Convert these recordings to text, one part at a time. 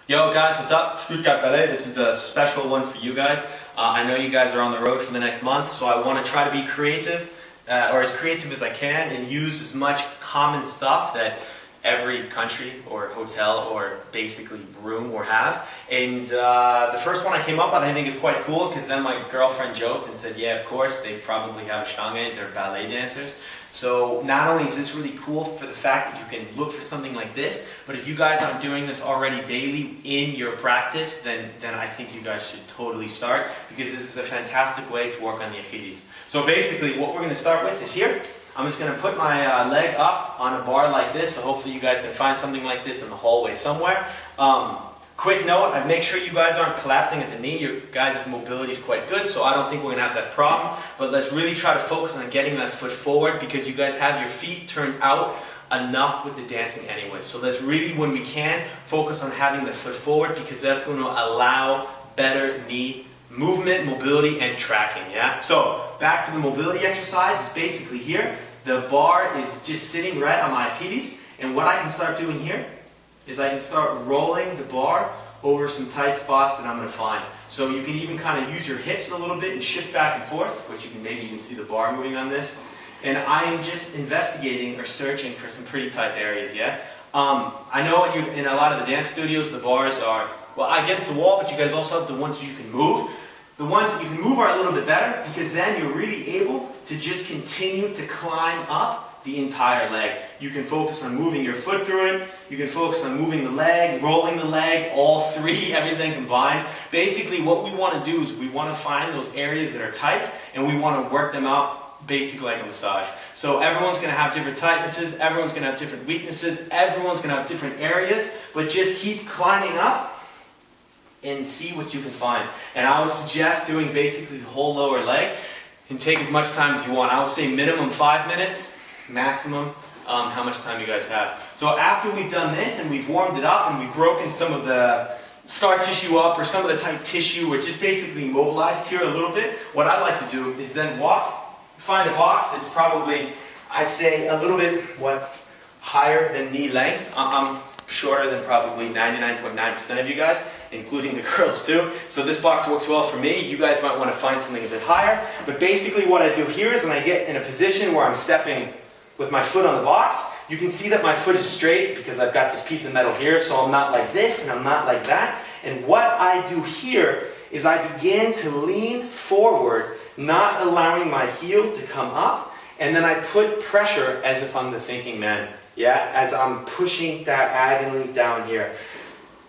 Yo guys, what's up? Stuttgart Ballet. This is a special one for you guys. I know you guys are on the road for the next month, so I want to try to be creative, or as creative as I can, and use as much common stuff that every country or hotel or basically room will have. And the first one I came up with I think is quite cool, because then my girlfriend joked and said, yeah, of course, they probably have a Stange, they're ballet dancers. So not only is this really cool for the fact that you can look for something like this, but if you guys aren't doing this already daily in your practice, then I think you guys should totally start, because this is a fantastic way to work on the Achilles. So basically what we're going to start with is here. I'm just going to put my leg up on a bar like this, so hopefully you guys can find something like this in the hallway somewhere. Quick note, I make sure you guys aren't collapsing at the knee. Your guys' mobility is quite good, so I don't think we're going to have that problem. But let's really try to focus on getting that foot forward, because you guys have your feet turned out enough with the dancing anyway. So let's really, when we can, focus on having the foot forward, because that's going to allow better knee movement, mobility, and tracking, yeah? So, back to the mobility exercise. It's basically here. The bar is just sitting right on my Achilles, and what I can start doing here is I can start rolling the bar over some tight spots that I'm going to find. So you can even kind of use your hips a little bit and shift back and forth, which you can maybe even see the bar moving on this. And I am just investigating or searching for some pretty tight areas, yeah? I know in a lot of the dance studios, the bars are, well, against the wall, but you guys also have the ones that you can move. The ones that you can move are a little bit better, because then you're really able to just continue to climb up the entire leg. You can focus on moving your foot through it, you can focus on moving the leg, rolling the leg, all three, everything combined. Basically what we want to do is we want to find those areas that are tight, and we want to work them out basically like a massage. So everyone's going to have different tightnesses, everyone's going to have different weaknesses, everyone's going to have different areas, but just keep climbing up and see what you can find. And I would suggest doing basically the whole lower leg, and take as much time as you want. I would say minimum 5 minutes, maximum how much time you guys have. So after we've done this and we've warmed it up and we've broken some of the scar tissue up, or some of the tight tissue, or just basically mobilized here a little bit, what I like to do is then find a box that's probably, I'd say, a little bit higher than knee length. I'm shorter than probably 99.9% of you guys, including the girls too. So this box works well for me. You guys might want to find something a bit higher. But basically what I do here is when I get in a position where I'm stepping with my foot on the box, you can see that my foot is straight because I've got this piece of metal here, so I'm not like this and I'm not like that. And what I do here is I begin to lean forward, not allowing my heel to come up, and then I put pressure as if I'm the thinking man. Yeah, as I'm pushing diagonally down here.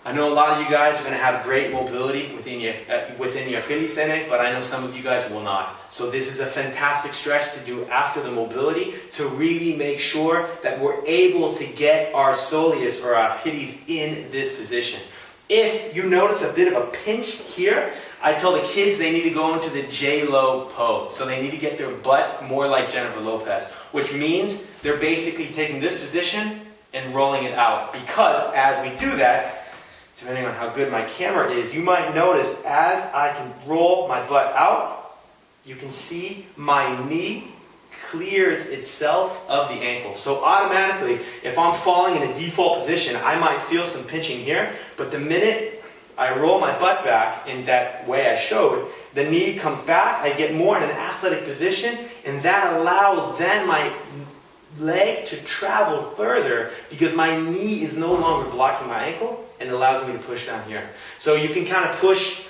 I know a lot of you guys are going to have great mobility within your Achilles tendon, but I know some of you guys will not. So this is a fantastic stretch to do after the mobility, to really make sure that we're able to get our soleus or our Achilles in this position. If you notice a bit of a pinch here, I tell the kids they need to go into the J-Lo pose. So they need to get their butt more like Jennifer Lopez, which means they're basically taking this position and rolling it out. Because as we do that, depending on how good my camera is, you might notice as I can roll my butt out, you can see my knee clears itself of the ankle. So automatically, if I'm falling in a default position, I might feel some pinching here, but the minute I roll my butt back in that way I showed, the knee comes back, I get more in an athletic position, and that allows then my leg to travel further, because my knee is no longer blocking my ankle and allows me to push down here. So you can kind of push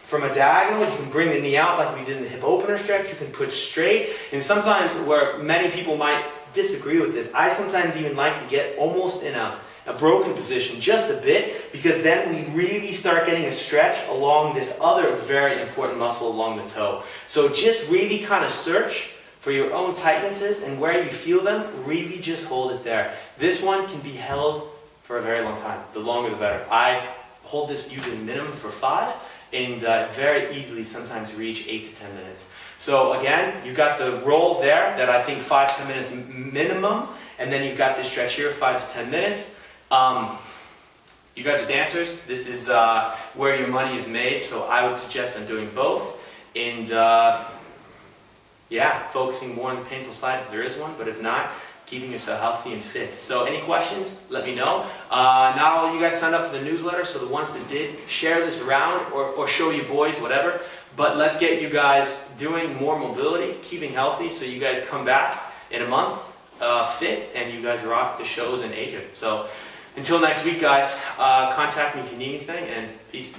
from a diagonal, you can bring the knee out like we did in the hip opener stretch, you can push straight, and sometimes where many people might disagree with this, I sometimes even like to get almost in a broken position just a bit, because then we really start getting a stretch along this other very important muscle along the toe. So just really kind of search for your own tightnesses, and where you feel them, really just hold it there. This one can be held for a very long time. The longer the better. I hold this usually minimum for 5, and very easily sometimes reach 8 to 10 minutes. So again, you've got the roll there that I think 5 to 10 minutes minimum, and then you've got this stretch here, 5 to 10 minutes. You guys are dancers. This is where your money is made, so I would suggest on doing both. And yeah, focusing more on the painful side if there is one, but if not, keeping yourself healthy and fit. So any questions, let me know. Not all you guys signed up for the newsletter, so the ones that did, share this around or show your boys, whatever. But let's get you guys doing more mobility, keeping healthy, so you guys come back in a month fit and you guys rock the shows in Asia. So until next week, guys, contact me if you need anything, and peace.